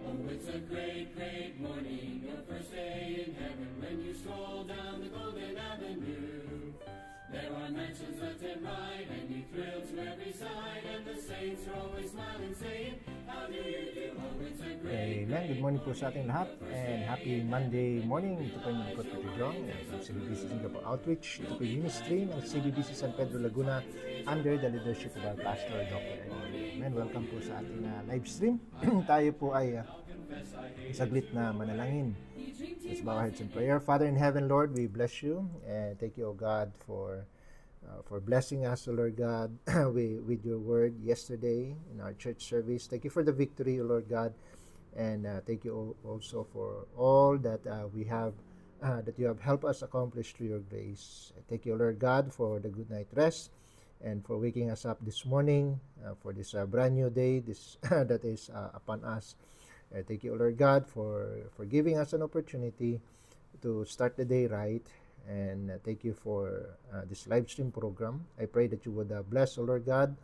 Oh, it's a great, great morning, your first day in heaven, when you stroll down the golden avenue. There are mansions left and right, and you thrill to every side, and the saints are always smiling, saying, how do you do? Oh, it's a great, Amen. Good morning po sa ating lahat, and happy Monday morning. Ito po yung Lingkod Peter Jong ng CBBC Singapore Outreach. Ito po yung ministry ng CBBC San Pedro Laguna under the leadership of our pastor, Dr. Amen. Welcome po sa ating live stream. Tayo po ay saglit na manalangin. Let's bow our heads in prayer. Father in heaven, Lord, we bless you and thank you, O God, for blessing us, O Lord God, with your word yesterday in our church service. Thank you for the victory, O Lord God, and thank you also for all that we have, that you have helped us accomplish through your grace. Thank you, O Lord God, for the good night rest and for waking us up this morning for this brand new day this that is upon us. Thank you, Lord God, for giving us an opportunity to start the day right. And thank you for this live stream program. I pray that you would bless, O Lord God,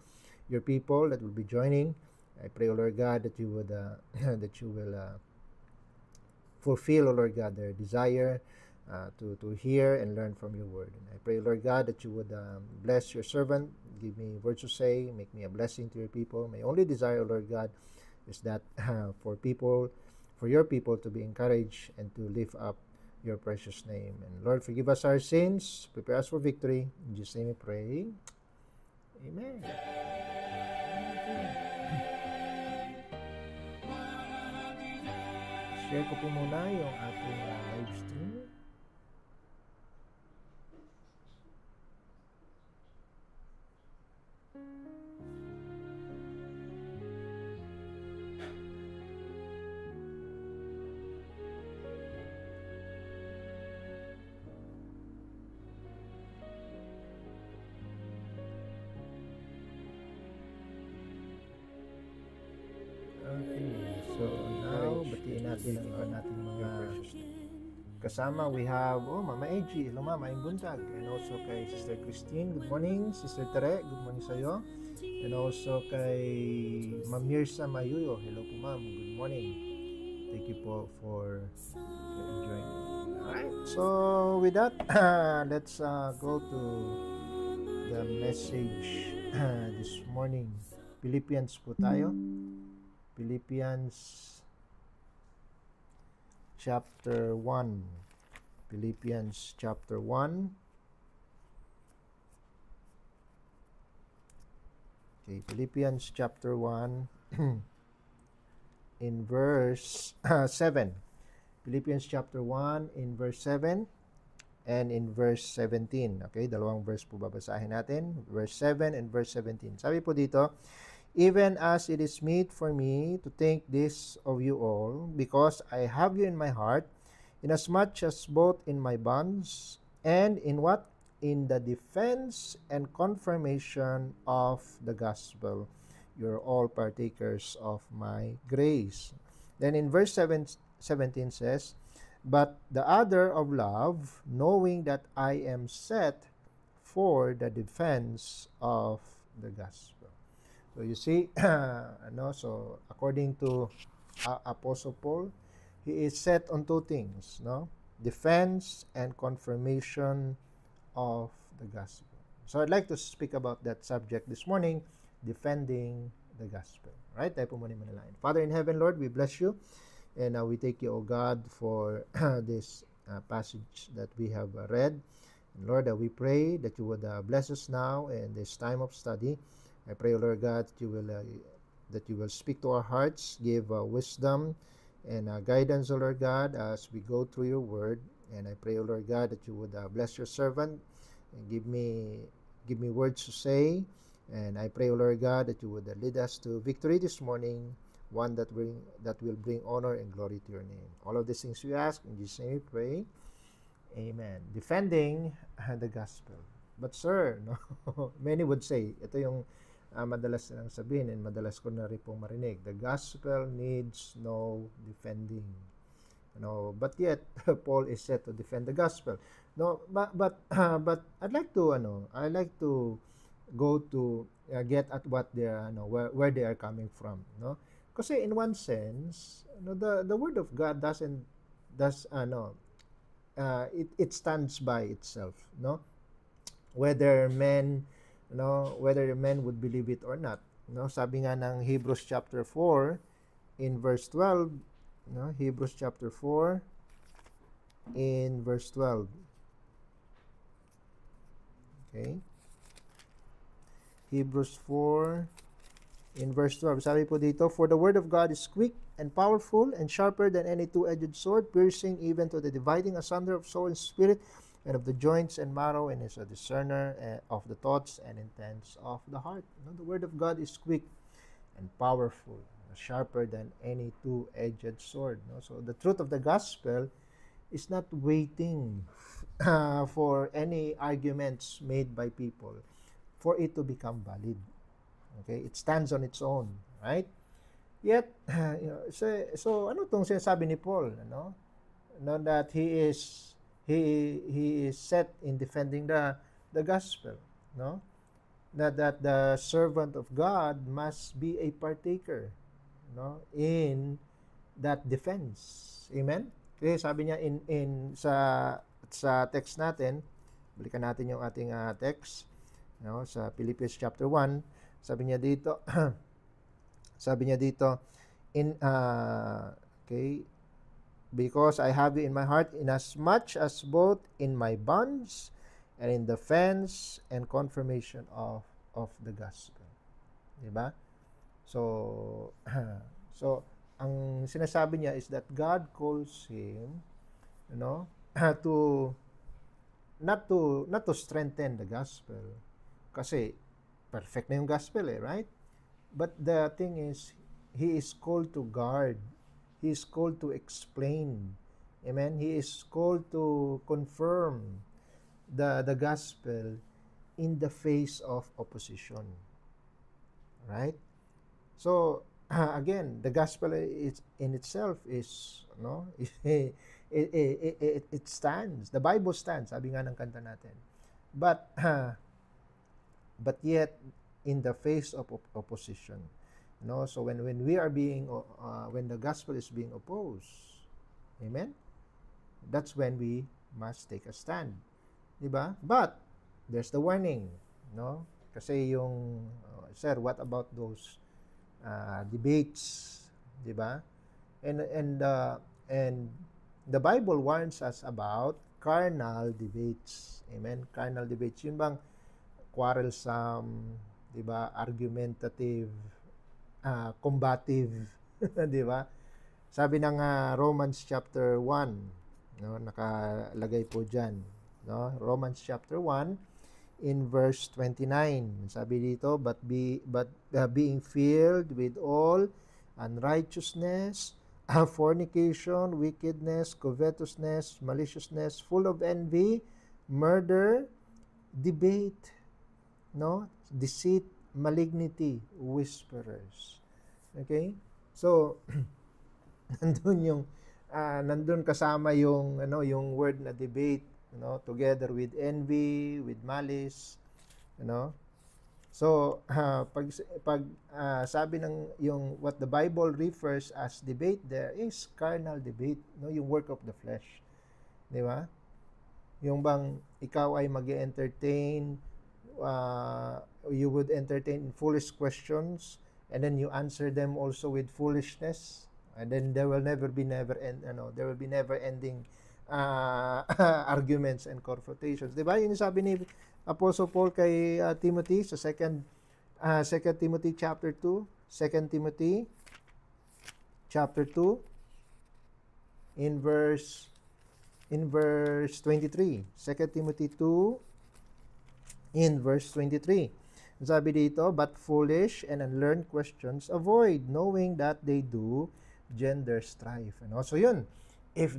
your people that will be joining. I pray, O Lord God, that you would that you will fulfill, O Lord God, their desire to hear and learn from your word. And I pray, Lord God, that you would bless your servant, give me words to say, make me a blessing to your people. My only desire, O Lord God, is that for your people to be encouraged and to lift up your precious name. And Lord, forgive us our sins, prepare us for victory. In Jesus' name we pray. Amen. Share ko po muna yung ating live stream. Okay, so now, batiin natin ang iba nating mga kasama. We have, Mama Eji, hello Mama, ang buntag. And also kay Sister Christine, good morning. Sister Tere, good morning sa'yo. And also kay Ma'am Mirsa Mayuyo, hello po Ma'am, good morning. Thank you po for joining. Alright, so with that, let's go to the message this morning. Philippians po tayo. Philippians chapter 1. Philippians chapter 1. Okay, Philippians chapter 1 in verse 7. Philippians chapter 1 in verse 7 and in verse 17. Okay, dalawang verse po babasahin natin. Verse 7 and verse 17. Sabi po dito, even as it is meet for me to think this of you all, because I have you in my heart, inasmuch as both in my bonds and in what? In the defense and confirmation of the gospel, you're all partakers of my grace. Then in verse 17 says, but the other of love, knowing that I am set for the defense of the gospel. So you see, so according to Apostle Paul, he is set on two things, defense and confirmation of the gospel. So I'd like to speak about that subject this morning, defending the gospel. Right? Tayo po muna manalangin. Father in heaven, Lord, we bless you. And we thank you, O God, for this passage that we have read. And Lord, we pray that you would bless us now in this time of study. I pray, O Lord God, that you will speak to our hearts, give wisdom and guidance, O Lord God, as we go through your word. And I pray, O Lord God, that you would bless your servant and give me words to say. And I pray, O Lord God, that you would lead us to victory this morning, one that will bring honor and glory to your name. All of these things we ask, in Jesus' name we pray. Amen. Defending the gospel. But sir, many would say, ito yung madalas nilang sabihin and madalas ko na rin pong marinig, the gospel needs no defending. But yet, Paul is set to defend the gospel. No, but I like to go to get at what they are, where they are coming from, no? Kasi in one sense, the word of God does it stands by itself, no? Whether men, whether men would believe it or not, no? Sabi nga ng Hebrews chapter 4 in verse 12, no? Hebrews chapter 4 in verse 12. Okay? Hebrews 4 in verse 12. Sabi po dito, "For the word of God is quick and powerful and sharper than any two-edged sword, piercing even to the dividing asunder of soul and spirit and of the joints and marrow, and is a discerner of the thoughts and intents of the heart." The word of God is quick and powerful, sharper than any two-edged sword. So the truth of the gospel is not waiting for any arguments made by people for it to become valid. Okay, it stands on its own, right? Yet, so ano tong sinasabi ni Paul, that he is set in defending the gospel, no? That the servant of God must be a partaker, in that defense. Amen. Okay, sabi niya in sa text natin, balikan natin yung ating text, sa Philippians chapter 1, sabi niya dito okay, "Because I have you in my heart, inasmuch as both in my bonds and in defense and confirmation of the gospel." Diba? So so ang sinasabi niya is that God calls him, to not to strengthen the gospel, kasi perfect na yung gospel, right? But the thing is, he is called to guard, he is called to explain, amen, he is called to confirm the gospel in the face of opposition, right? So again, the gospel is in itself is, it stands. The Bible stands, sabi nga ng kanta natin. But yet in the face of opposition, so when we are being when the gospel is being opposed, amen, that's when we must take a stand, diba? But there's the warning, kasi yung sir, what about those debates, diba? And the Bible warns us about carnal debates. Amen? Carnal debates. Yun bang quarrelsome, diba? Argumentative, combative, diba? Sabi ng Romans chapter 1, nakalagay po dyan, Romans chapter 1 in verse 29. Sabi dito, but being filled with all unrighteousness, fornication, wickedness, covetousness, maliciousness, full of envy, murder, debate, deceit, malignity, whisperers. Okay? So nandun kasama yung yung word na debate, together with envy, with malice, So, pag sabi ng yung what the Bible refers as debate, there is carnal debate, yung work of the flesh. Di ba? Yung bang ikaw ay mag-entertain, you would entertain foolish questions, and then you answer them also with foolishness, and then there will never ending arguments and confrontations. Di ba? Yung sabi ni Apostle Paul kay Timothy sa 2 Timothy chapter 2, 2 Timothy chapter 2 in verse 23. 2 Timothy 2 in verse 23. Sabi dito, but foolish and unlearned questions avoid, knowing that they do gender strife. So yun, if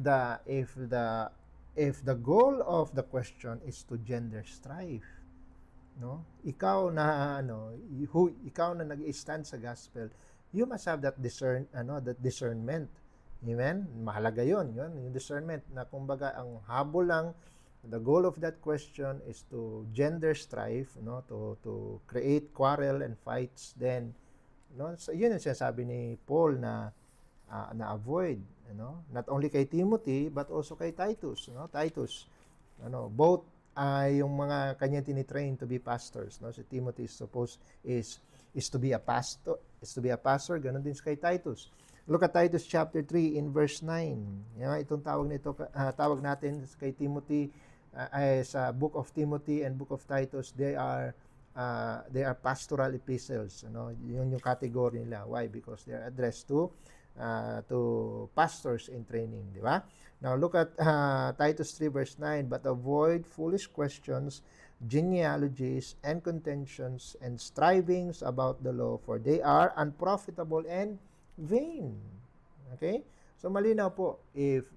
the goal of the question is to gender strife, ikaw na nag-stand sa gospel, you must have that discernment. Amen? Mahalaga 'yon, yung discernment na kumbaga ang habol lang The goal of that question is to gender strife, to create quarrel and fights. Then, so yun ang sinasabi ni Paul na na-avoid, not only kay Timothy but also kay Titus, Titus, both yung mga kanya tinitrain to be pastors, Si Timothy is to be a pastor, ganun din kay Titus. Look at Titus chapter 3 in verse 9. Itong tawag natin kay Timothy sa book of Timothy and book of Titus, they are pastoral epistles, Yun yung category nila. Why? Because they are addressed to pastors in training, di ba? Now look at Titus 3 verse 9, but avoid foolish questions, genealogies, and contentions, and strivings about the law, for they are unprofitable and vain. Okay? So malinaw po, if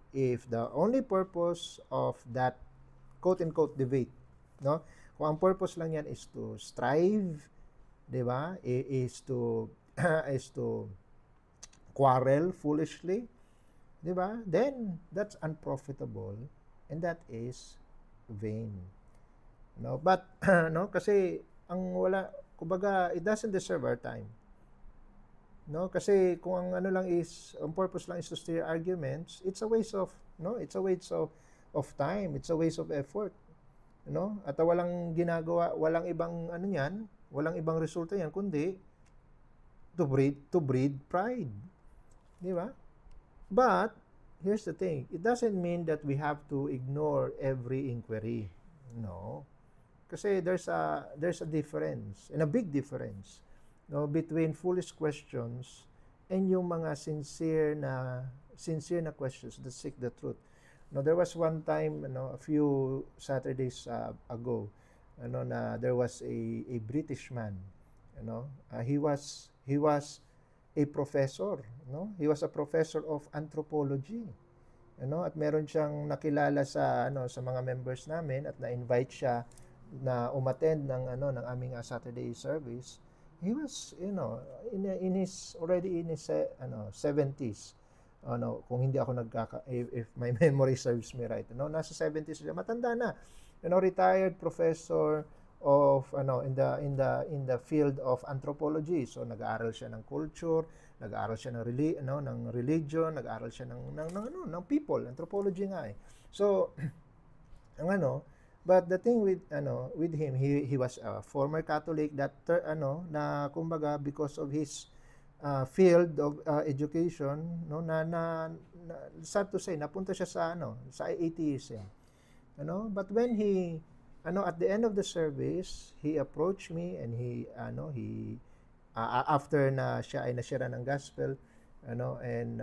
the only purpose of that quote-unquote debate, kung ang purpose lang yan is to strive, di ba? Is to quarrel foolishly, di ba? Then that's unprofitable and that is vain. But kasi ang wala, kumbaga, it doesn't deserve our time. Kasi kung ang ang purpose lang is to steer arguments, it's a waste of time, it's a waste of effort. At walang ginagawa, walang ibang walang ibang resulta yan kundi to breed pride. Di ba? But here's the thing, it doesn't mean that we have to ignore every inquiry. No. Kasi there's a difference, and a big difference, between foolish questions and yung mga sincere na questions that seek the truth. There was one time, a few Saturdays ago, na there was a British man, he was a professor, He was a professor of anthropology, at meron siyang nakilala sa mga members namin at na-invite siya na umattend ng aming Saturday service. He was, already in his 70s. Kung hindi ako if my memory serves me right, nasa 70s siya, matanda na, retired professor of in the field of anthropology. So nag-aaral siya ng culture, nag-aaral siya ng religion, nag-aaral siya ng people, anthropology nga eh. So but the thing with him, he was a former Catholic that na kumbaga because of his field of education, sad to say, napunta siya sa atheism. But when he at the end of the service, he approached me and he after na siya ay nashare ng gospel, and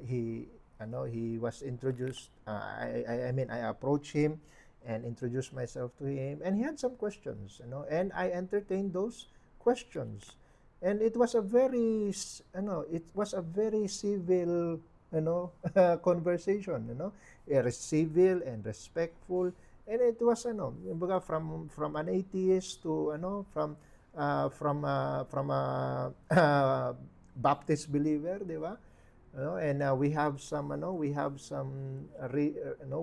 he was introduced, I approached him and introduced myself to him, and he had some questions, and I entertained those questions. And it was a very civil, conversation, civil and respectful. And it was from an atheist to from a Baptist believer, di ba? And we have some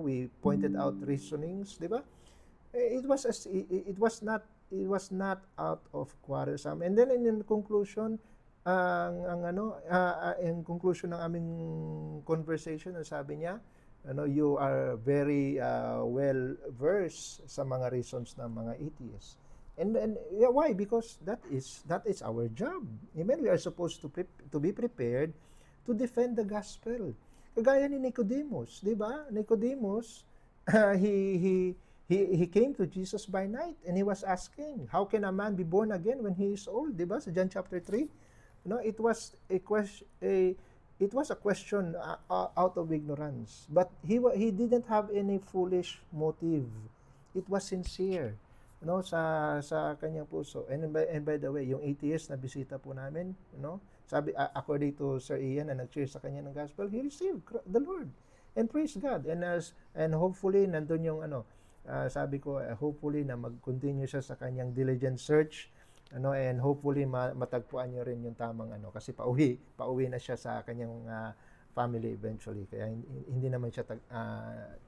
we pointed out reasonings, di ba? It was not out of quarrelsome. And then in conclusion, in conclusion ng aming conversation, sabi niya, you are very well versed sa mga reasons ng mga atheists. And yeah, why? Because that is our job. Amen. We are supposed to be prepared to defend the gospel. Kagaya ni Nicodemus, di ba? Nicodemus, he came to Jesus by night and he was asking, how can a man be born again when he is old? Di ba? Sa John chapter 3. It was a question out of ignorance. But he didn't have any foolish motive. It was sincere, sa kanyang puso. And by the way, yung atheist na bisita po namin, sabi, according to Sir Ian na nag-share sa kanya ng gospel, he received the Lord. And praise God. And hopefully, nandun yung sabi ko, hopefully na mag-continue siya sa kanyang diligent search, and hopefully matagpuan niyo rin yung tamang kasi pauwi na siya sa kanyang family eventually. Kaya hindi naman siya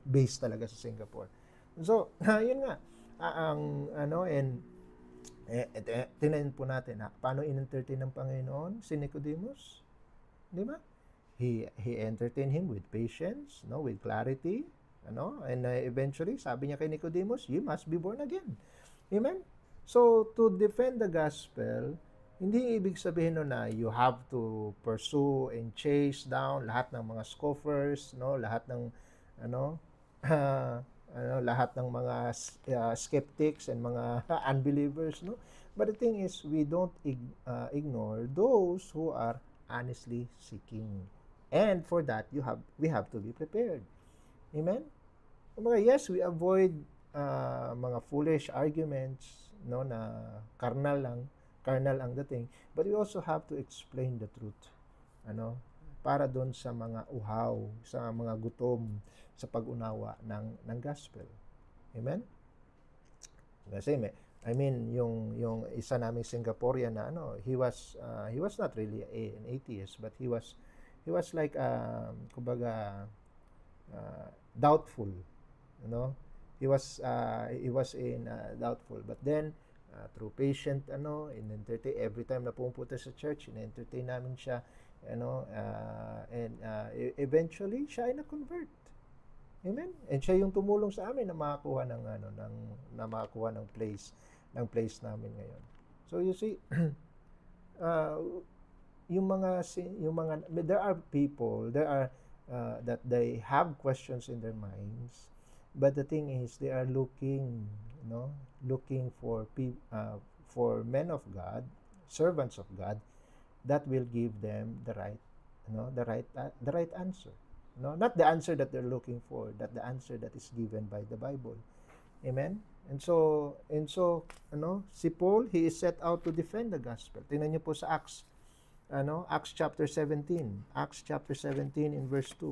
based talaga sa Singapore. So, yun nga. Ang ano, and tingnan po natin, paano in-entertain ng Panginoon si Nicodemus? Di ba? He entertained him with patience, no, with clarity, ano, and eventually, sabi niya kay Nicodemus, you must be born again. Amen? So, to defend the gospel, hindi ibig sabihin no na you have to pursue and chase down lahat ng mga scoffers, no, lahat ng ano, lahat ng mga skeptics and mga unbelievers, no. But the thing is, we don't ignore those who are honestly seeking. And for that, we have to be prepared. Amen? Yes, we avoid mga foolish arguments, no, na carnal ang dating, but we also have to explain the truth, ano, para doon sa mga uhaw, sa mga gutom sa pag-unawa ng gospel. Amen? Kasi yung isa naming Singaporean na he was not really an atheist, but he was like kumbaga doubtful, you know. He was in doubtful, but then through patient in-entertain, every time na pumunta sa church, in-entertain namin siya, and eventually siya ay na-convert. Amen. And siya yung tumulong sa amin na makakuha ng place namin ngayon. So you see, there are people that they have questions in their minds, but the thing is they are looking for men of God, servants of God, that will give them the right answer. No, not the answer that they're looking for, that the answer that is given by the Bible. Amen. And so si Paul, he is set out to defend the gospel. Tingnan niyo po sa Acts chapter 17. Acts chapter 17 in verse 2.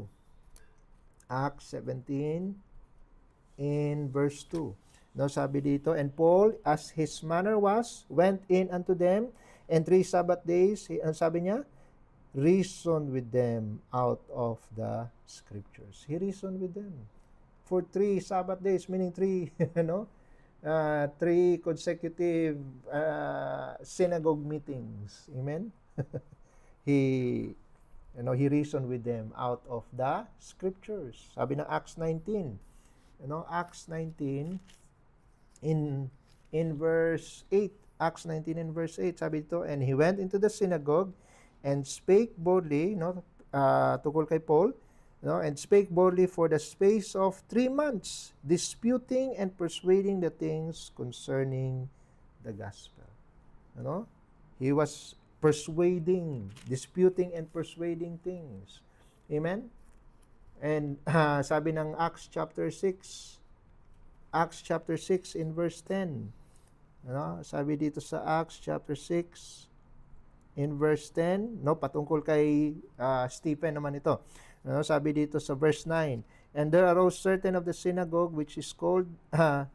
Acts 17 in verse 2. No, sabi dito, and Paul, as his manner was, went in unto them, and 3 Sabbath days, ang sabi niya, reasoned with them out of the scriptures. He reasoned with them for 3 Sabbath days, meaning 3 consecutive synagogue meetings. Amen. He reasoned with them out of the scriptures. Sabi ng Acts 19, Acts 19 in verse 8. Acts 19 in verse 8, sabi dito, and he went into the synagogue and spake boldly, tungkol kay Paul, and spake boldly for the space of 3 months, disputing and persuading the things concerning the gospel. He was disputing and persuading things. Amen? And sabi ng Acts chapter 6 in verse 10, sabi dito sa Acts chapter 6 in verse 10, patungkol kay Stephen naman ito. Sabi dito sa verse 9, and there arose certain of the synagogue which is called the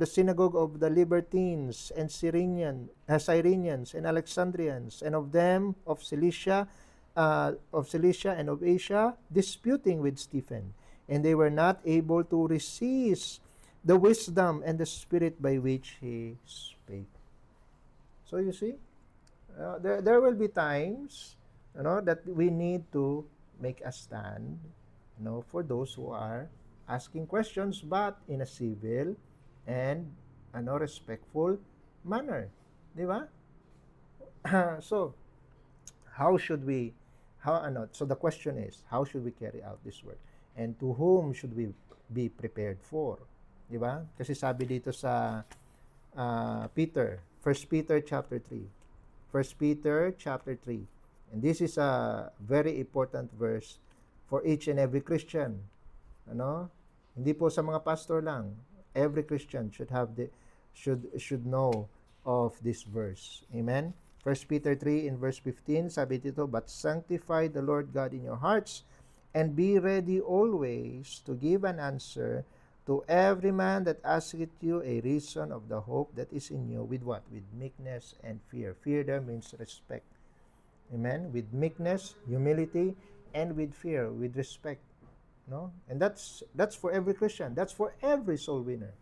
synagogue of the Libertines and Cyrenians and Alexandrians, and of them of Cilicia and of Asia, disputing with Stephen, and they were not able to resist the wisdom and the spirit by which he spake. So you see, there will be times that we need to make a stand for those who are asking questions, but in a civil and respectful manner. Di ba? So the question is, how should we carry out this work? And to whom should we be prepared for? Di ba? Kasi sabi dito sa Peter, 1 Peter chapter 3. 1 Peter chapter 3. And this is a very important verse for each and every Christian. Hindi po sa mga pastor lang. Every Christian should know of this verse. Amen. 1 Peter 3 in verse 15, sabi dito, but sanctify the Lord God in your hearts, and be ready always to give an answer to every man that asketh you a reason of the hope that is in you, with what? With meekness and fear. Fear there means respect. Amen? With meekness, humility, and with fear, with respect. No? And that's for every Christian. That's for every soul winner.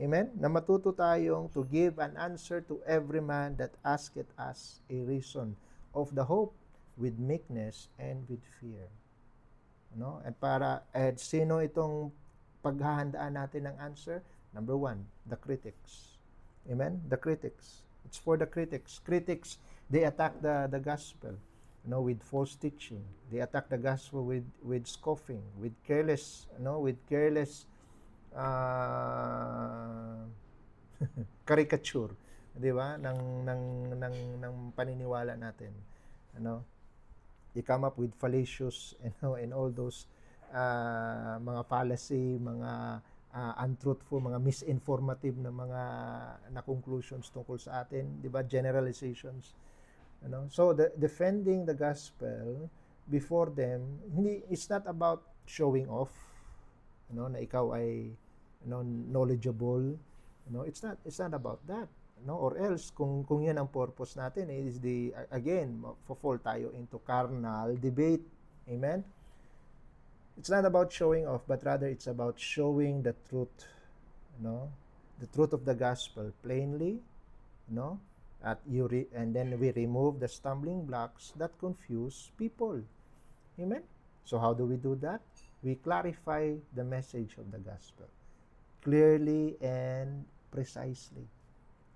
Amen? Na matuto tayong to give an answer to every man that asketh us a reason of the hope with meekness and with fear. No? At sino itong paghahandaan natin ng answer? Number one, the critics. Amen? The critics. It's for the critics. Critics, they attack the gospel, with false teaching. They attack the gospel with scoffing, with careless, caricature, 'di ba? ng paniniwala natin. They come up with fallacious, and all those mga fallacy, mga untruthful, mga misinformative na conclusions tungkol sa atin, 'di ba? Generalizations. So defending the gospel before them, it's not about showing off, na ikaw ay knowledgeable, it's not about that, or else kung yan ang purpose natin, is again fall tayo into carnal debate. Amen. It's not about showing off, but rather it's about showing the truth, the truth of the gospel plainly, and then we remove the stumbling blocks that confuse people. Amen. So how do we do that? We clarify the message of the gospel clearly and precisely.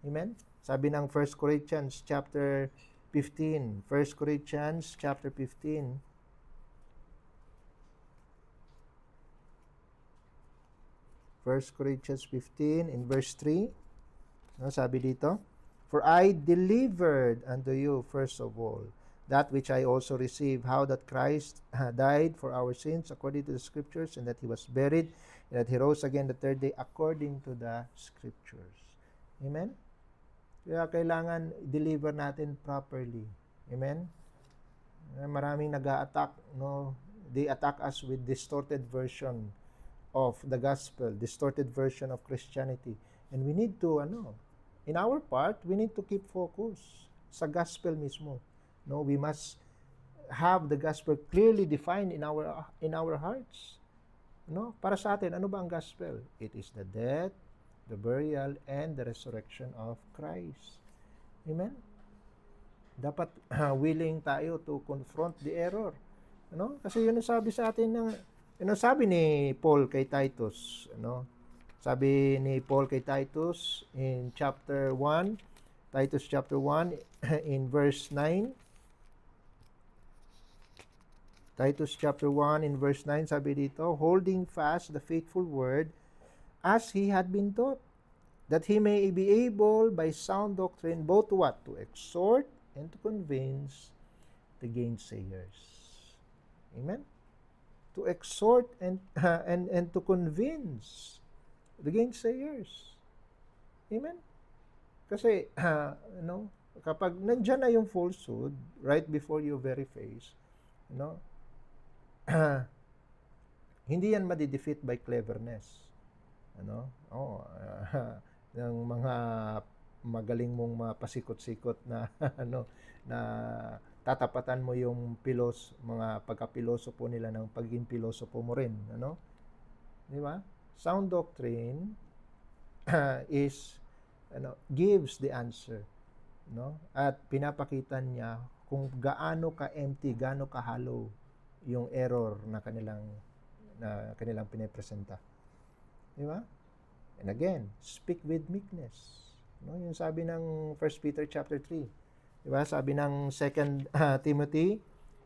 Amen? Sabi ng 1 Corinthians chapter 15. 1 Corinthians chapter 15. First Corinthians 15 in verse 3. Sabi dito, "For I delivered unto you first of all that which I also received, how that Christ died for our sins according to the Scriptures, and that He was buried, and that He rose again the third day according to the Scriptures." Amen? Kaya kailangan deliver natin properly. Amen? Maraming nag-a-attack, they attack us with distorted version of the gospel, distorted version of Christianity. And we need to, in our part, we need to keep focus sa gospel mismo. We must have the gospel clearly defined in our hearts. Para sa atin, ano ba ang gospel? It is the death, the burial, and the resurrection of Christ. Amen? Dapat willing tayo to confront the error. Kasi yun ang sabi sa atin sabi ni Paul kay Titus, Sabi ni Paul kay Titus in chapter 1, Titus chapter 1 in verse 9. Titus chapter 1 in verse 9, sabi dito, "Holding fast the faithful word as he had been taught, that he may be able by sound doctrine both what? To exhort and to convince the gainsayers." Amen? To exhort and to convince the gainsayers. Amen? Kasi, kapag nandyan na yung falsehood right before your very face, hindi yan madidefeat by cleverness. Ng mga magaling mong mapasikot-sikot na na tatapatan mo yung mga pagka-pilosopo nila ng pagiging pilosopo mo rin, Di ba? Sound doctrine gives the answer, At pinapakita niya kung gaano ka-empty, gaano ka-hollow yung error na kanilang pinipresenta. Di ba? And again, speak with meekness. Yung sabi ng 1 Peter chapter 3. Di ba? Sabi ng 2 Timothy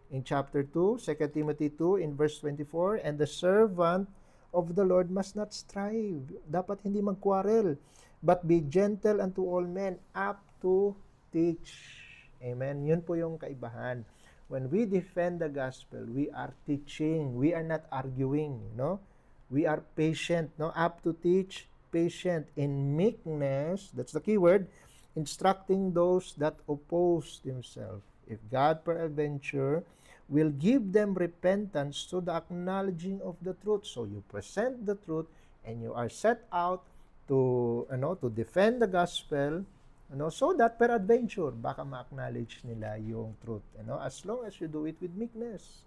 in chapter 2, 2 Timothy 2 in verse 24, "And the servant of the Lord must not strive." Dapat hindi magkwarel, "but be gentle unto all men, apt to teach." Amen? Yun po yung kaibahan. When we defend the gospel, we are teaching. We are not arguing, We are patient, Apt to teach, patient, in meekness, that's the key word, instructing those that oppose themselves. If God peradventure will give them repentance to the acknowledging of the truth. So you present the truth and you are set out to defend the gospel, so that peradventure baka ma-acknowledge nila yung truth, as long as you do it with meekness.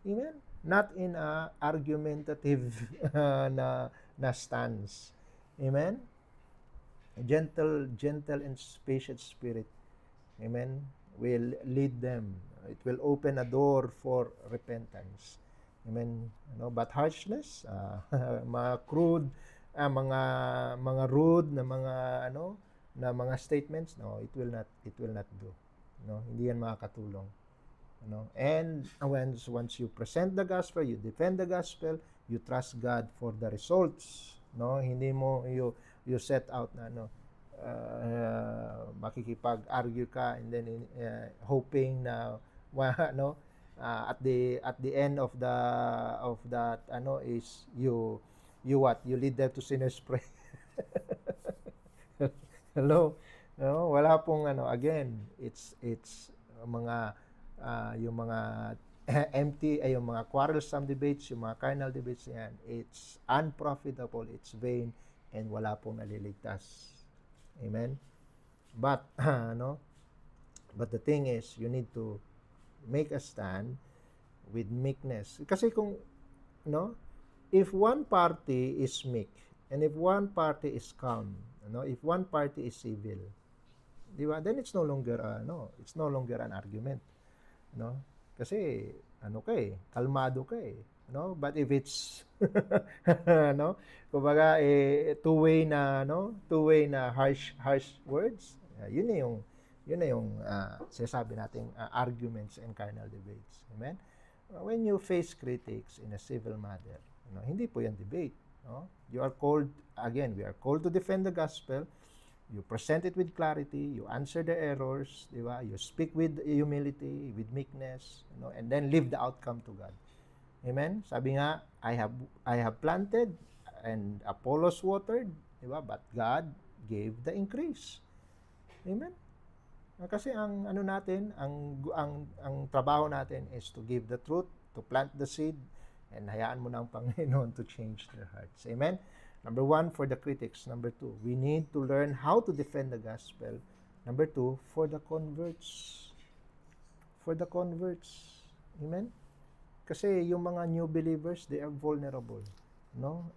Amen? not in a argumentative na stance. Amen? A gentle and patient spirit, amen, will lead them. It will open a door for repentance. Amen. But harshness, mga crude, mga rude na mga na mga statements, no, it will not do. Hindi yan makakatulong. And once you present the gospel, you defend the gospel, you trust God for the results. Hindi mo you set out na makikipag-argue ka and then hoping na at the end of that is you lead them to sinner's prayer. Hello. Wala pong again, it's mga yung mga empty ay yung mga quarrelsome debates, yung mga carnal debates yan, it's unprofitable, it's vain, and wala pong naliligtas. Amen. But but the thing is, you need to make a stand with meekness. Kasi kung if one party is meek and if one party is calm, if one party is civil, di ba? Then it's no longer it's no longer an argument. Kasi kalmado ka eh. But if it's kumbaga two-way na harsh words, yun na yung sinasabi nating arguments and carnal debates. Amen. When you face critics in a civil matter, hindi po yan debate. You are called, again, we are called to defend the gospel. You present it with clarity, you answer the errors, di ba? You speak with humility, with meekness, and then leave the outcome to God. Amen? Sabi nga, I have planted and Apollos watered, di ba? But God gave the increase. Amen? Kasi ang trabaho natin is to give the truth, to plant the seed, and hayaan mo na ang Panginoon to change their hearts. Amen? Number 1, for the critics. Number 2, we need to learn how to defend the gospel. Number 2, for the converts. For the converts. Amen? Kasi yung mga new believers, they are vulnerable.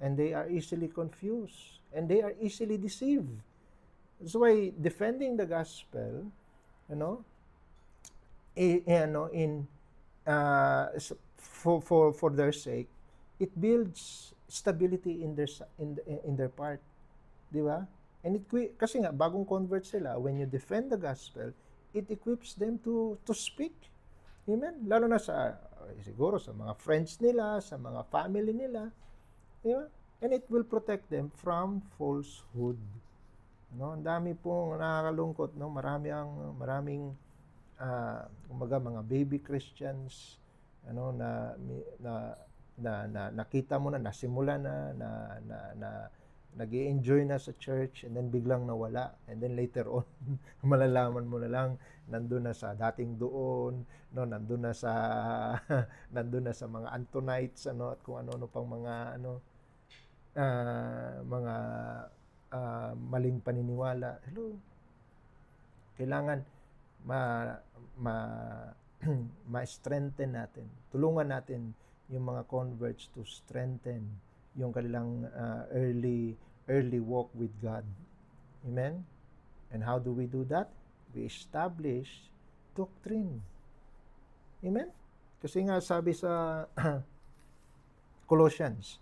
And they are easily confused. And they are easily deceived. That's why defending the gospel, for their sake, it builds stability in their part, di ba? And kasi nga bagong convert sila, when you defend the gospel, it equips them to speak. Amen. Lalo na siguro sa mga friends nila, sa mga family nila, di ba? And it will protect them from falsehood. Ang dami pong nakakalungkot, maraming mga baby Christians na nakita mo na nasimula na nag-i-enjoy na sa church and then biglang nawala, and then later on malalaman mo na lang nandun na sa dating doon, nandun na sa mga Antonites at kung ano pang mga mga maling paniniwala. Hello, kailangan ma-strengthen natin, tulungan natin yung mga converts to strengthen yung kanilang early walk with God. Amen? And how do we do that? We establish doctrine. Amen? Kasi nga sabi sa Colossians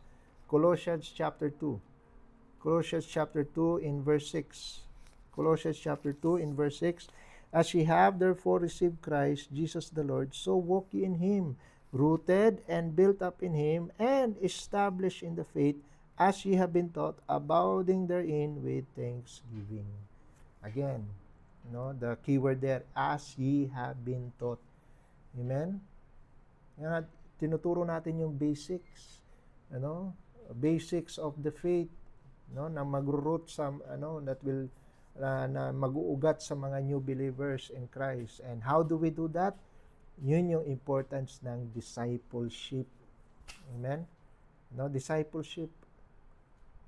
chapter 2. Colossians chapter 2 in verse 6. Colossians chapter 2 in verse 6. As ye have therefore received Christ Jesus the Lord, so walk ye in him, rooted and built up in him, and established in the faith, as ye have been taught, abounding therein with thanksgiving. Again, the key word there, as ye have been taught. Amen? Yan, tinuturo natin yung basics, basics of the faith, na magro-root sa, that will, na mag-uugat sa mga new believers in Christ. And how do we do that? Yun yung importance ng discipleship. Amen? Discipleship.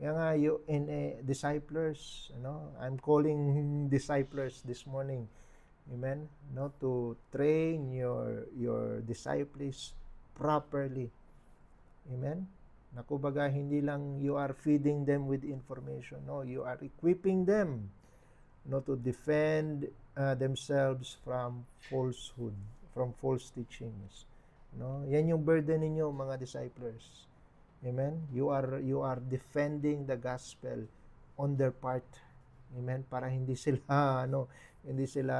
Yan nga, disciplers, I'm calling disciplers this morning. Amen? To train your disciples properly. Amen? Na kumbaga, hindi lang you are feeding them with information. No, you are equipping them, no, to defend themselves from falsehood, from false teachings. No, yan yung burden ninyo, mga disciples. Amen? You are defending the gospel on their part. Amen? Para hindi sila hindi sila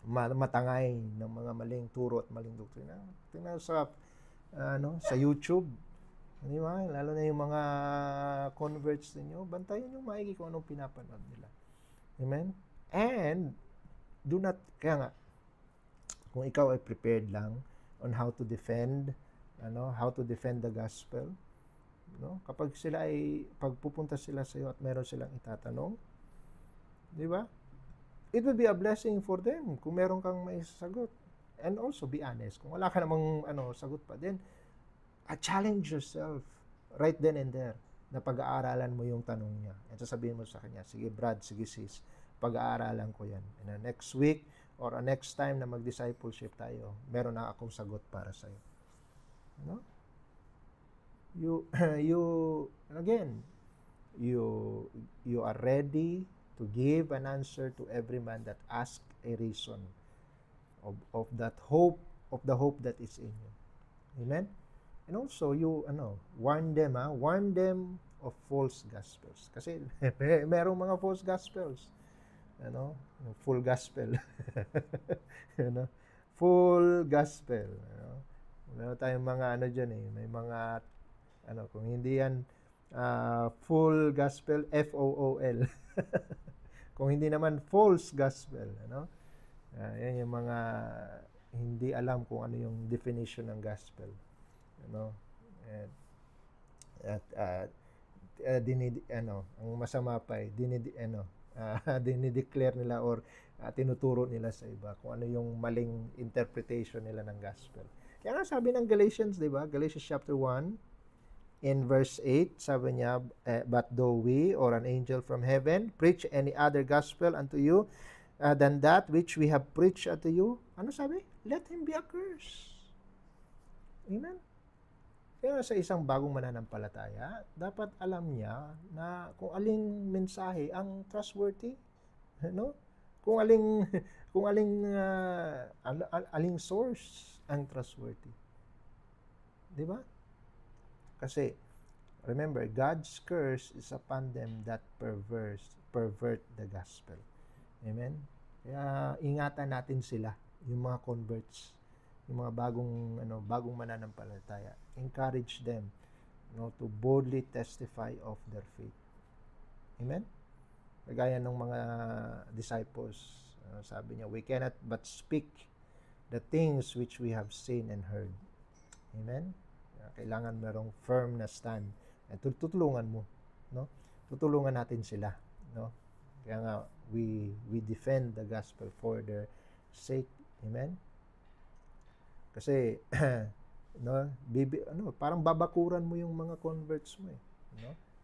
matangay ng mga maling turo at maling doktrina. Tingnan sa YouTube. Di ba? Lalo na yung mga converts ninyo, bantayan yung maigi kung anong pinapanood nila. Amen? And kaya nga, kung ikaw ay prepared lang on how to defend the gospel, kapag pagpupunta sila sa iyo at meron silang itatanong, di ba? It will be a blessing for them kung meron kang may sagot. And also be honest. Kung wala ka namang sagot pa, then challenge yourself right then and there na pag-aaralan mo yung tanong niya. At sasabihin mo sa kanya, sige Brad, sige sis, pag-aaralan ko yan. And next week or next time na mag-discipleship tayo, meron na akong sagot para sa iyo. You are ready to give an answer to every man that asks a reason of the hope that is in you. Amen? And also, you warn them of false gospels. Kasi merong mga false gospels. Full gospel. Full gospel. Meron tayong mga dyan may mga kung hindi yan full gospel, FOOL. Kung hindi naman false gospel, yan yung mga hindi alam kung ano yung definition ng gospel. Ang masama pa dinideclare nila or tinuturo nila sa iba kung ano yung maling interpretation nila ng gospel. Kaya nga sabi ng Galatians, di ba? Galatians chapter 1 in verse 8, sabi niya, but though we or an angel from heaven preach any other gospel unto you than that which we have preached unto you, ano sabi? Let him be accursed. Amen? Kaya sa isang bagong mananampalataya, dapat alam niya na kung aling mensahe ang trustworthy, kung aling source ang trustworthy. 'Di ba? Kasi remember, God's curse is upon them that pervert the gospel. Amen? Kaya ingatan natin sila, yung mga converts, yung mga bagong mananampalataya. Encourage them to boldly testify of their faith. Amen? Kagaya ng mga disciples, sabi niya, we cannot but speak the things which we have seen and heard. Amen? Kailangan merong firm na stand. At tutulungan mo, tutulungan natin sila, Kaya nga we defend the gospel for their sake. Amen? Kasi parang babakuran mo yung mga converts mo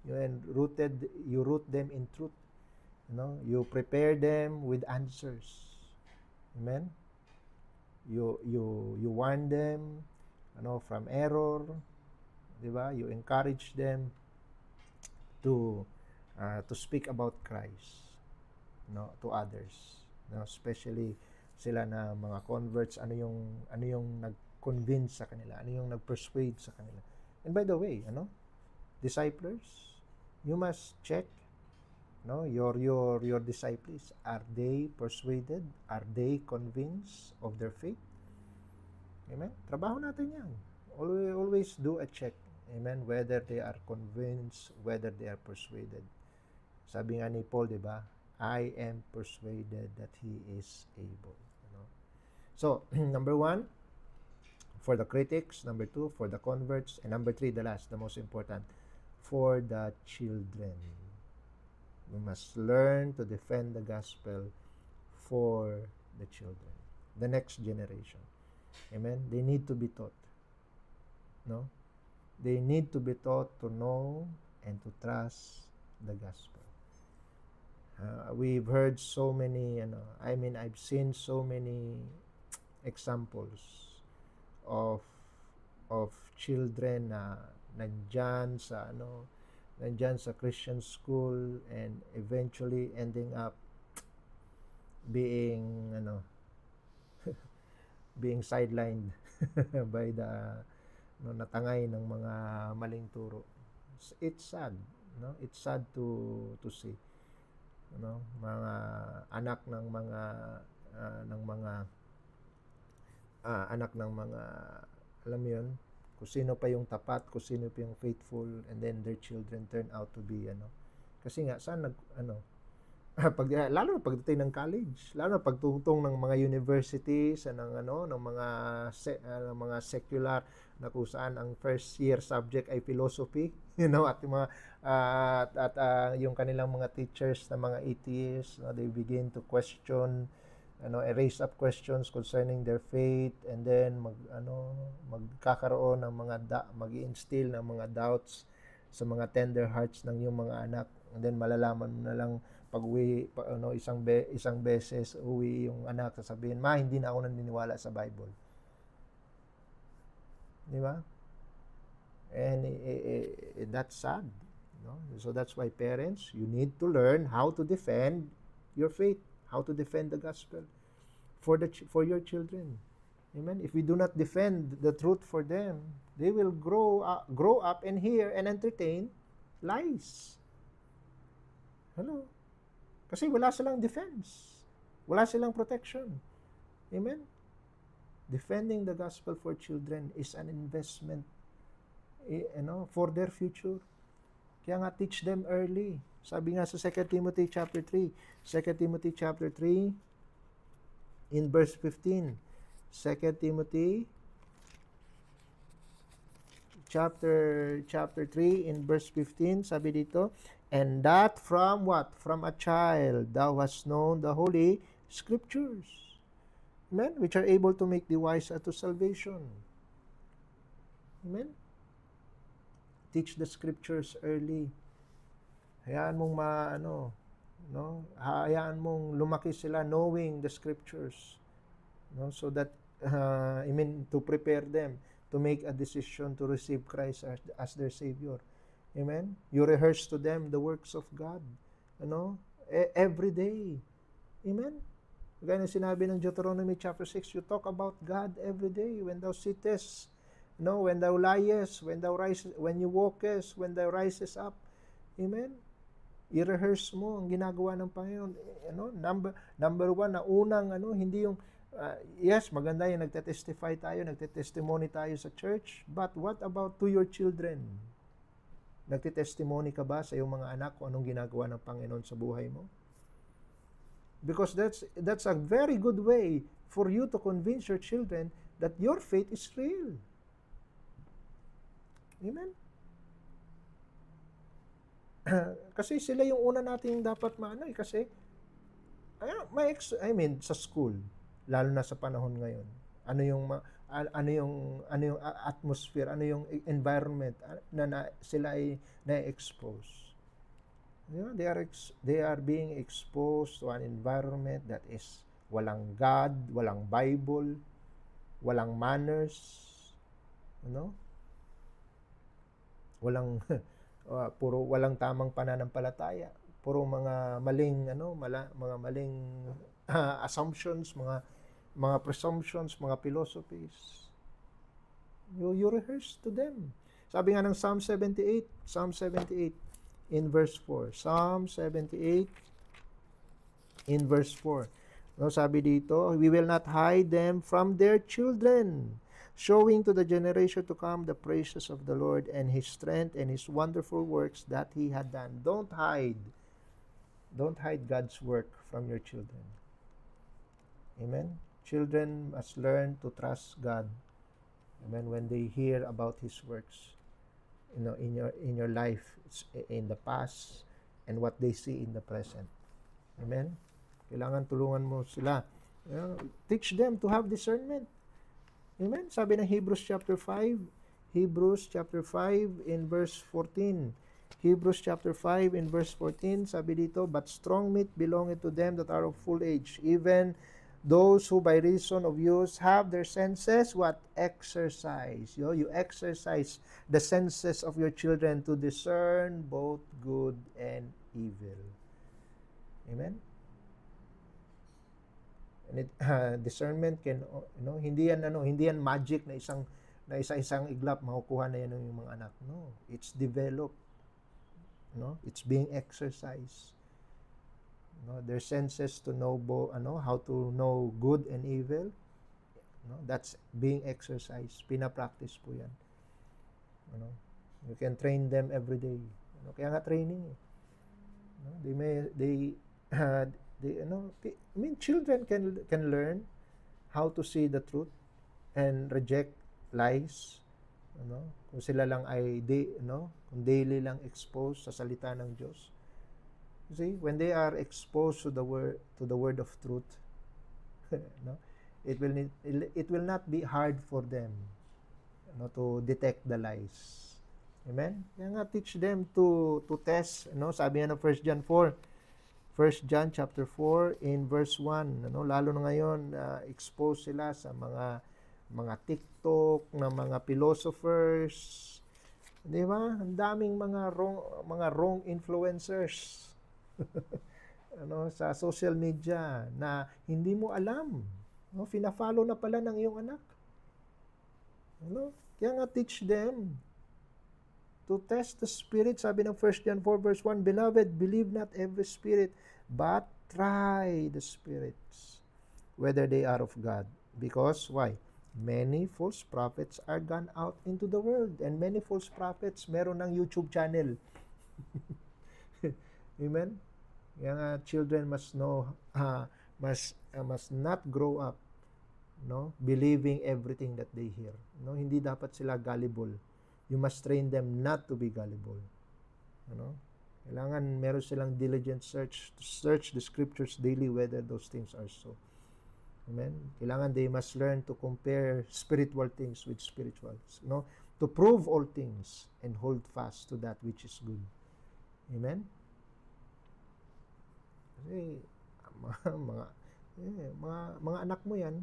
You root them in truth. You prepare them with answers. Amen? You warn them from error, 'di ba? You encourage them to speak about Christ to others. Especially sila na mga converts, ano yung nag-convince sa kanila, ano yung nag-persuade sa kanila. And by the way, disciples, you must check your disciples, are they persuaded? Are they convinced of their faith? Amen? Trabaho natin yan. Always do a check. Amen? Whether they are convinced, whether they are persuaded. Sabi nga ni Paul, di ba? I am persuaded that he is able. So, number 1, for the critics. Number 2, for the converts. And number 3, the last, the most important, for the children. We must learn to defend the gospel for the children, the next generation. Amen? They need to be taught. They need to be taught to know and to trust the gospel. We've heard so many, I've seen so many examples of of children na nandyan sa Christian school and eventually ending up being being sidelined by the natangay ng mga maling turo. It's sad, no? It's sad to see, mga anak ng mga alam mo yun, kung sino pa yung tapat, kung sino pa yung faithful, and then their children turn out to be kasi nga saan lalo na pagdating ng college, lalo na pagtungtong ng mga universities ng mga secular na kung saan ang first year subject ay philosophy, at yung mga yung kanilang mga teachers na mga atheists, they begin to question, raise up questions concerning their faith, and then magkakaroon ng mag-i-instill ng mga doubts sa mga tender hearts ng yung mga anak, and then malalaman mo na lang pag-uwi, isang beses uwi yung anak, sasabihin, "Ma, hindi na ako naniniwala sa Bible." Di ba? And that's sad, so that's why parents, you need to learn how to defend your faith, how to defend the gospel for your children. Amen. If we do not defend the truth for them, they will grow up and hear and entertain lies. Hello. Kasi wala silang defense. Wala silang protection. Amen? Defending the gospel for children is an investment, for their future. Kaya nga, teach them early. Sabi nga sa 2 Timothy chapter 3, 2 Timothy chapter 3, in verse 15. 2 Timothy chapter 3 in verse 15, sabi dito, "And that from what? From a child thou hast known the holy scriptures, amen, which are able to make thee wise unto salvation." Amen? Teach the scriptures early. Hayaan mong hayaan mong lumaki sila knowing the scriptures, so that to prepare them to make a decision to receive Christ as their Savior. Amen? You rehearse to them the works of God, every day. Amen? Gaya na sinabi ng Deuteronomy chapter 6, you talk about God every day when thou sittest, when thou liest, when you walkest, when thou risest up. Amen? I-rehearse mo ang ginagawa ng Panginoon. Number one, na unang, hindi yung, yes, maganda yung nagtetestify tayo, nagtetestimony tayo sa church, but what about to your children? Nagtetestimony ka ba sa iyong mga anak kung anong ginagawa ng Panginoon sa buhay mo? Because that's a very good way for you to convince your children that your faith is real. Amen? Kasi sila yung una nating dapat kasi sa school, lalo na sa panahon ngayon, ano yung atmosphere, ano yung environment na sila ay na-expose. They are being exposed to an environment that is walang God, walang Bible, walang manners, walang walang tamang pananampalataya, puro mga maling mga maling assumptions, mga presumptions, mga philosophies. You rehearse to them. Sabi nga ng Psalm 78 in verse 4. Psalm 78 in verse 4. Sabi dito, "We will not hide them from their children, showing to the generation to come the praises of the Lord and His strength and His wonderful works that He had done." Don't hide God's work from your children. Amen? Children must learn to trust God. Amen? When they hear about His works, in your life, in the past, and what they see in the present. Amen? Kailangan tulungan mo sila. Teach them to have discernment. Amen? Sabi ng Hebrews chapter 5 in verse 14. Hebrews chapter 5 in verse 14, sabi dito, "But strong meat belongeth to them that are of full age, even Those who by reason of use have their senses, what? Exercise. You exercise the senses of your children to discern both good and evil. Amen? And discernment can, hindi yan magic na isa-isang iglap, makukuha na yan yung mga anak. No, it's developed. No, it's being exercised. No, their senses to know how to know good and evil. No, that's being exercised. Pinapractice po yan. You can train them every day. Kaya nga training eh. Children can learn how to see the truth and reject lies. Kung sila lang ay kung daily lang exposed sa salita ng Diyos. You see, when they are exposed to the word of truth, it will not be hard for them to detect the lies. Amen? Kaya nga teach them to test, sabi nga ng 1 John 4, 1 John chapter 4 in verse 1, lalo na ngayon expose sila sa mga TikTok na mga philosophers. Di ba? Ang daming mga wrong influencers sa social media na hindi mo alam. Fina-follow na pala ng iyong anak. Kaya nga teach them to test the spirit. Sabi ng 1 John 4 verse 1, Beloved, believe not every spirit, but try the spirits, whether they are of God. Because, why? Many false prophets are gone out into the world. And many false prophets, meron ng YouTube channel. Amen? Yung children must know, must not grow up believing everything that they hear. Hindi dapat sila gullible. You must train them not to be gullible. Kailangan meron silang diligent search to search the scriptures daily whether those things are so. Amen? Kailangan they must learn to compare spiritual things with spirituals. To prove all things and hold fast to that which is good. Amen? Kasi mga anak mo yan.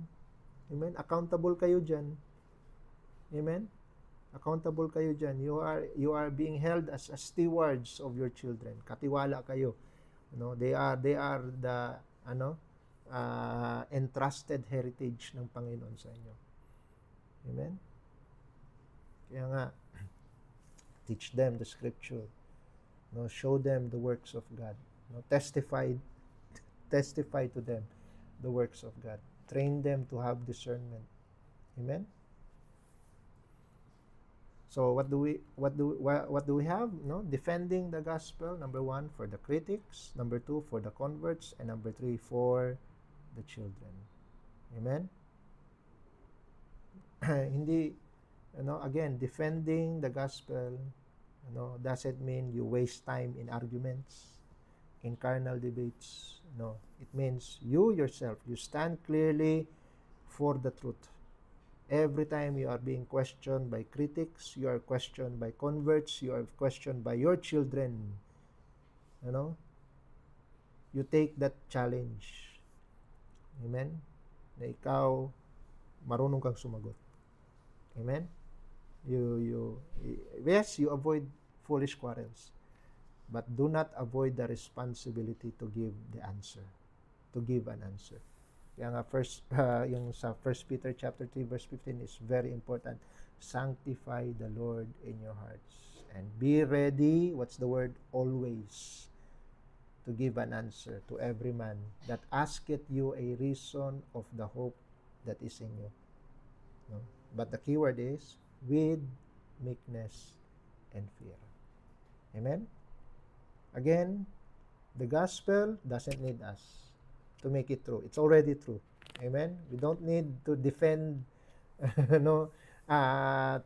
Amen? Accountable kayo dyan. Amen? Accountable kayo dyan. You are being held as stewards of your children. Katiwala kayo. They are the entrusted heritage ng Panginoon sa inyo. Amen? Kaya nga, teach them the scripture. Show them the works of God. Testify to them the works of God. Train them to have discernment. Amen? So what do we have? Defending the gospel, number 1 for the critics, number 2 for the converts, and number 3 for the children. Amen? Hindi, again, defending the gospel, doesn't mean you waste time in arguments, in carnal debates. No, it means you yourself, you stand clearly for the truth. Every time you are being questioned by critics, you are questioned by converts, you are questioned by your children, you take that challenge. Amen? Na ikaw, marunong kang sumagot. Amen? Yes, you avoid foolish quarrels, but do not avoid the responsibility to give the answer, to give an answer. Kaya nga yung sa 1 Peter chapter 3 verse 15 is very important. Sanctify the Lord in your hearts and be ready, what's the word? Always, to give an answer to every man that asketh you a reason of the hope that is in you. But the key word is with meekness and fear. Amen? Again, the gospel doesn't need us to make it true. It's already true. Amen? We don't need to defend, to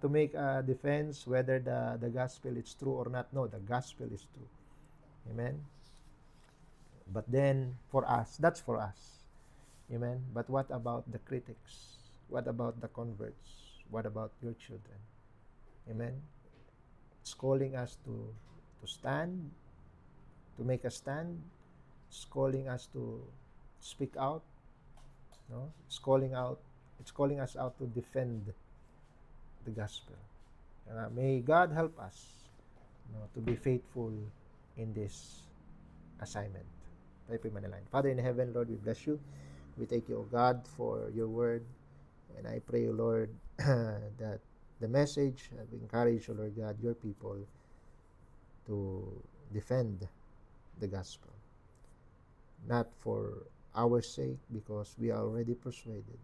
make a defense whether the gospel is true or not. No, the gospel is true. Amen? But then, for us, that's for us. Amen? But what about the critics? What about the converts? What about your children? Amen? It's calling us to stand, to make a stand. It's calling us to speak out. No? It's calling us out to defend the gospel. May God help us, no, to be faithful in this assignment. Tayo po'y manalangin. Father in heaven, Lord, we bless you. We thank you, O God, for your word. And I pray, O Lord, that the message have encouraged, O Lord God, your people to defend the gospel. Not for our sake, because we are already persuaded,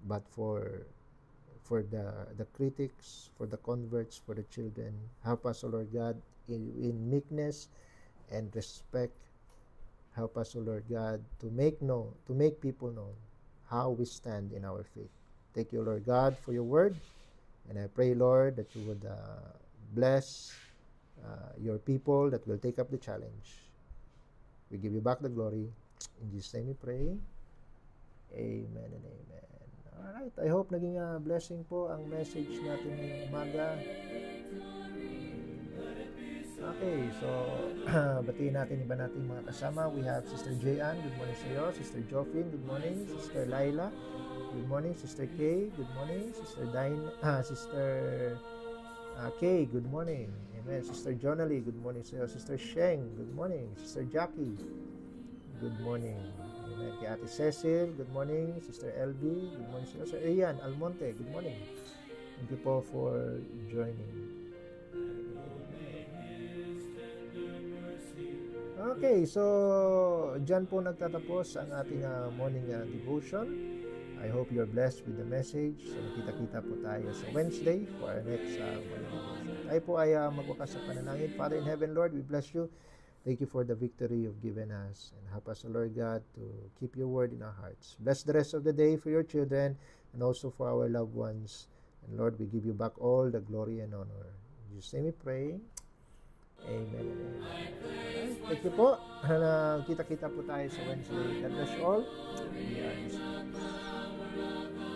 but for the critics, for the converts, for the children. Help us, O Lord God, in meekness and respect. Help us, O Lord God, to make people know how we stand in our faith. Thank you, Lord God, for your word. And I pray, Lord, that you would bless your people that will take up the challenge. We give you back the glory. In Jesus' name we pray. Amen and amen. Alright, I hope naging blessing po ang message natin ngayong umaga. Okay, so batiin natin iba natin mga kasama. We have Sister Jayan, good morning sa iyo. Sister Joffin, good morning. Sister Laila, good morning. Sister Kay, good morning. Sister Kay, good morning. Amen. Sister Jonalie, good morning sa iyo. Sister Sheng, good morning. Sister Jackie, good morning. Amen. Kay Ate Cecil, good morning. Sister LB, good morning sa iyo. Sir Ian Almonte, good morning. Thank you po for joining. Okay, so dyan po nagtatapos ang ating morning devotion. I hope you're blessed with the message. So kita-kita po tayo sa Wednesday for our next morning devotion. Tayo po ay magwakas sa panalangin. Father in heaven, Lord, we bless you. Thank you for the victory you've given us. And help us, Lord God, to keep your word in our hearts. Bless the rest of the day for your children and also for our loved ones. And Lord, we give you back all the glory and honor. In Jesus' name we pray. Amen and amen. Thank you po. Kita-kita po tayo sa Wednesday. God bless you all. We are dismissed.